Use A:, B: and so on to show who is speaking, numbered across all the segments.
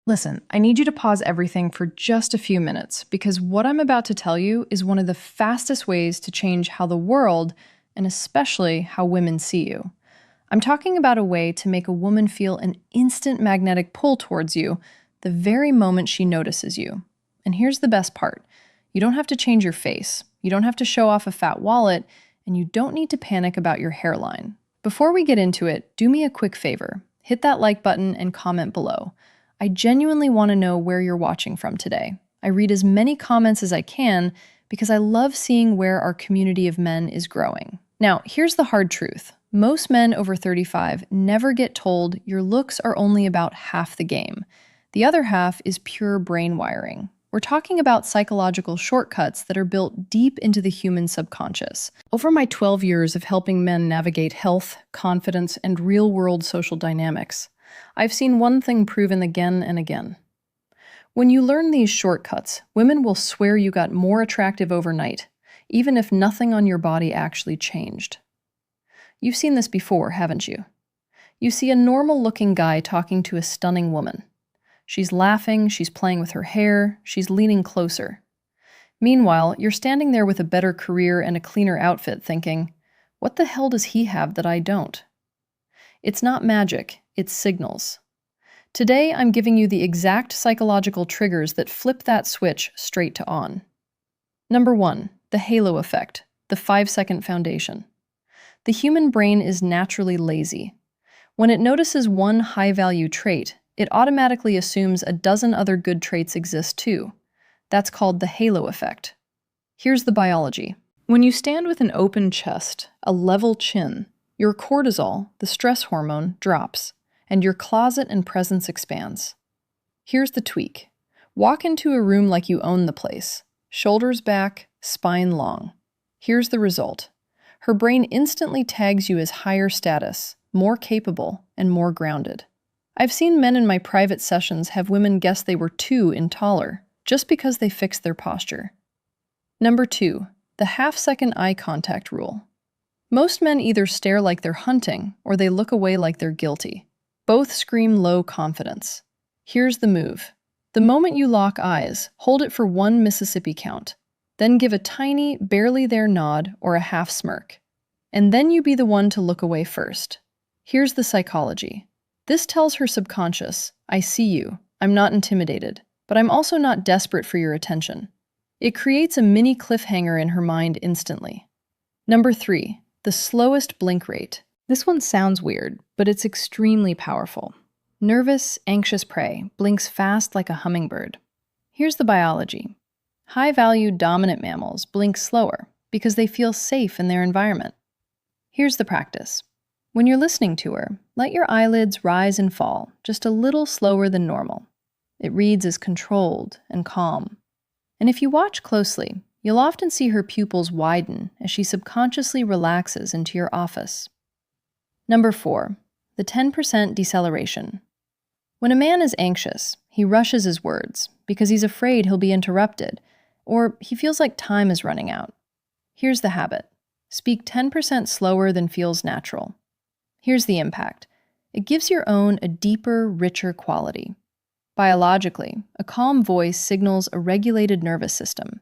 A: Listen, I need you to pause everything for just a few minutes because what I'm about to tell you is one of the fastest ways to change how the world, and especially how women see you. I'm talking about a way to make a woman feel an instant magnetic pull towards you the very moment she notices you. And here's the best part. You don't have to change your face, you don't have to show off a fat wallet, and you don't need to panic about your hairline. Before we get into it, do me a quick favor. Hit that like button and comment below. I genuinely want to know where you're watching from today. I read as many comments as I can because I love seeing where our community of men is growing. Now, here's the hard truth. Most men over 35 never get told your looks are only about half the game. The other half is pure brain wiring. We're talking about psychological shortcuts that are built deep into the human subconscious. Over my 12 years of helping men navigate health, confidence, and real-world social dynamics, I've seen one thing proven again and again. When you learn these shortcuts, women will swear you got more attractive overnight, even if nothing on your body actually changed. You've seen this before, haven't you? You see a normal-looking guy talking to a stunning woman. She's laughing, she's playing with her hair, she's leaning closer. Meanwhile, you're standing there with a better career and a cleaner outfit thinking, what the hell does he have that I don't? It's not magic, it's signals. Today, I'm giving you the exact psychological triggers that flip that switch straight to on. Number 1, the halo effect, the 5-second foundation. The human brain is naturally lazy. When it notices one high-value trait, it automatically assumes a dozen other good traits exist too. That's called the halo effect. Here's the biology. When you stand with an open chest, a level chin, your cortisol, the stress hormone, drops, and your closet and presence expands. Here's the tweak. Walk into a room like you own the place. Shoulders back, spine long. Here's the result. Her brain instantly tags you as higher status, more capable, and more grounded. I've seen men in my private sessions have women guess they were 2 in taller, just because they fixed their posture. Number 2, the half-second eye contact rule. Most men either stare like they're hunting, or they look away like they're guilty. Both scream low confidence. Here's the move. The moment you lock eyes, hold it for 1 Mississippi count. Then give a tiny, barely there nod or a half smirk. And then you be the one to look away first. Here's the psychology. This tells her subconscious, I see you, I'm not intimidated, but I'm also not desperate for your attention. It creates a mini cliffhanger in her mind instantly. Number 3, the slowest blink rate. This one sounds weird, but it's extremely powerful. Nervous, anxious prey blinks fast like a hummingbird. Here's the biology. High-value dominant mammals blink slower because they feel safe in their environment. Here's the practice. When you're listening to her, let your eyelids rise and fall just a little slower than normal. It reads as controlled and calm. And if you watch closely, you'll often see her pupils widen as she subconsciously relaxes into your office. Number 4, the 10% deceleration. When a man is anxious, he rushes his words because he's afraid he'll be interrupted, or he feels like time is running out. Here's the habit. Speak 10% slower than feels natural. Here's the impact. It gives your own a deeper, richer quality. Biologically, a calm voice signals a regulated nervous system.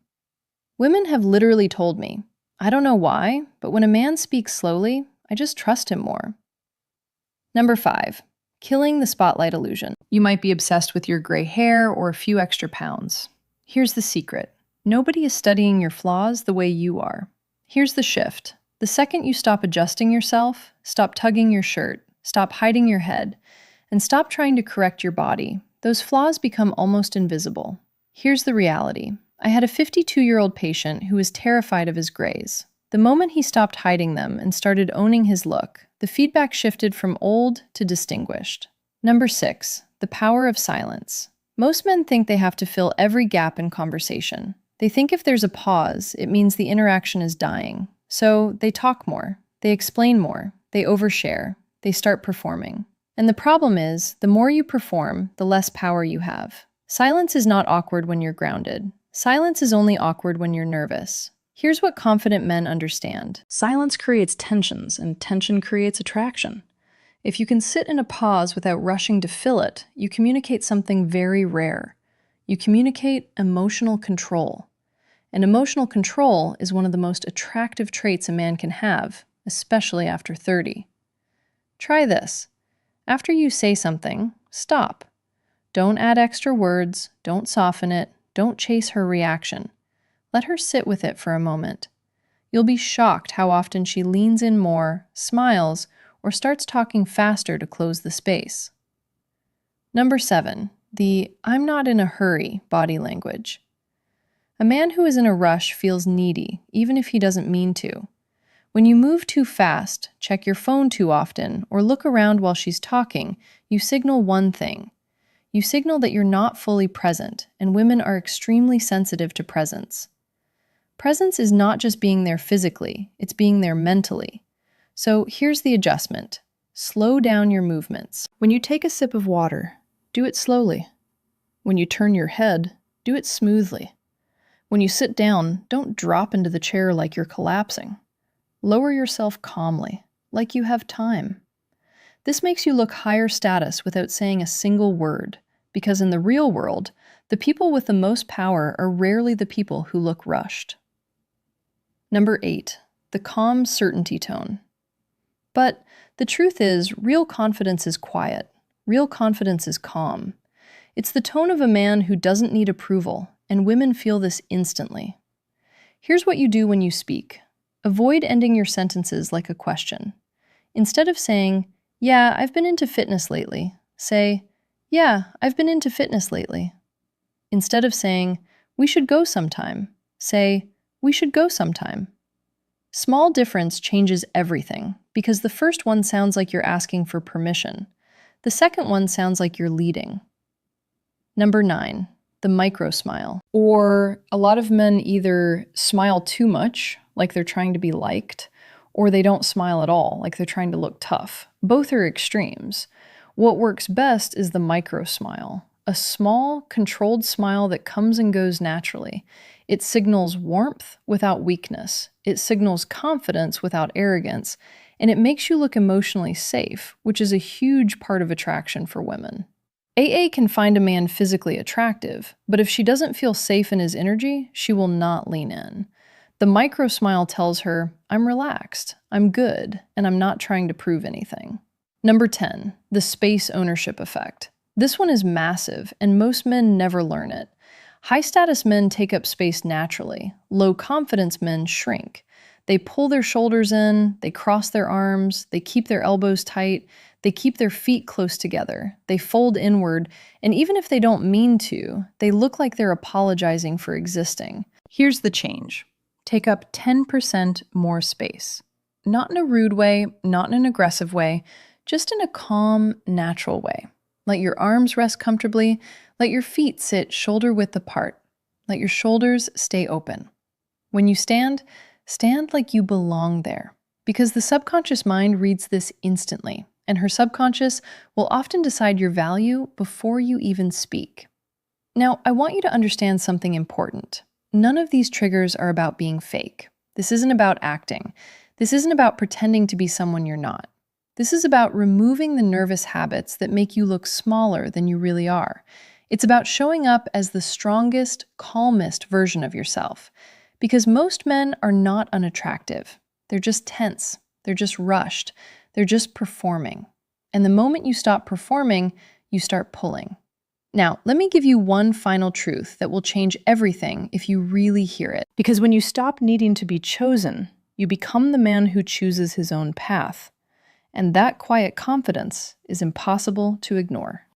A: Women have literally told me, I don't know why, but when a man speaks slowly, I just trust him more. Number 5, killing the spotlight illusion. You might be obsessed with your gray hair or a few extra pounds. Here's the secret. Nobody is studying your flaws the way you are. Here's the shift. The second you stop adjusting yourself, stop tugging your shirt, stop hiding your head, and stop trying to correct your body, those flaws become almost invisible. Here's the reality. I had a 52-year-old patient who was terrified of his grays. The moment he stopped hiding them and started owning his look, the feedback shifted from old to distinguished. Number 6, the power of silence. Most men think they have to fill every gap in conversation. They think if there's a pause, it means the interaction is dying. So they talk more, they explain more, they overshare, they start performing. And the problem is, the more you perform, the less power you have. Silence is not awkward when you're grounded. Silence is only awkward when you're nervous. Here's what confident men understand. Silence creates tensions, and tension creates attraction. If you can sit in a pause without rushing to fill it, you communicate something very rare. You communicate emotional control. And emotional control is one of the most attractive traits a man can have, especially after 30. Try this. After you say something, stop. Don't add extra words, don't soften it, don't chase her reaction. Let her sit with it for a moment. You'll be shocked how often she leans in more, smiles, or starts talking faster to close the space. Number 7, the "I'm not in a hurry" body language. A man who is in a rush feels needy, even if he doesn't mean to. When you move too fast, check your phone too often, or look around while she's talking, you signal one thing. You signal that you're not fully present, and women are extremely sensitive to presence. Presence is not just being there physically, it's being there mentally. So here's the adjustment. Slow down your movements. When you take a sip of water, do it slowly. When you turn your head, do it smoothly. When you sit down, don't drop into the chair like you're collapsing. Lower yourself calmly, like you have time. This makes you look higher status without saying a single word, because in the real world, the people with the most power are rarely the people who look rushed. Number 8, the calm certainty tone. But the truth is, real confidence is quiet. Real confidence is calm. It's the tone of a man who doesn't need approval, and women feel this instantly. Here's what you do when you speak. Avoid ending your sentences like a question. Instead of saying, "Yeah, I've been into fitness lately," say, "Yeah, I've been into fitness lately." Instead of saying, "We should go sometime," say, "We should go sometime." Small difference changes everything, because the first one sounds like you're asking for permission. The second one sounds like you're leading. Number 9, the micro smile. Or a lot of men either smile too much, like they're trying to be liked, or they don't smile at all, like they're trying to look tough. Both are extremes. What works best is the micro smile, a small, controlled smile that comes and goes naturally. It signals warmth without weakness. It signals confidence without arrogance, and it makes you look emotionally safe, which is a huge part of attraction for women. AA can find a man physically attractive, but if she doesn't feel safe in his energy, she will not lean in. The micro smile tells her, "I'm relaxed, I'm good, and I'm not trying to prove anything." Number 10, the space ownership effect. This one is massive, and most men never learn it. High-status men take up space naturally. Low-confidence men shrink. They pull their shoulders in, they cross their arms, they keep their elbows tight, they keep their feet close together, they fold inward, and even if they don't mean to, they look like they're apologizing for existing. Here's the change. Take up 10% more space. Not in a rude way, not in an aggressive way, just in a calm, natural way. Let your arms rest comfortably. Let your feet sit shoulder-width apart. Let your shoulders stay open. When you stand, stand like you belong there, because the subconscious mind reads this instantly, and her subconscious will often decide your value before you even speak. Now, I want you to understand something important. None of these triggers are about being fake. This isn't about acting. This isn't about pretending to be someone you're not. This is about removing the nervous habits that make you look smaller than you really are. It's about showing up as the strongest, calmest version of yourself. Because most men are not unattractive. They're just tense. They're just rushed. They're just performing. And the moment you stop performing, you start pulling. Now, let me give you one final truth that will change everything if you really hear it. Because when you stop needing to be chosen, you become the man who chooses his own path. And that quiet confidence is impossible to ignore.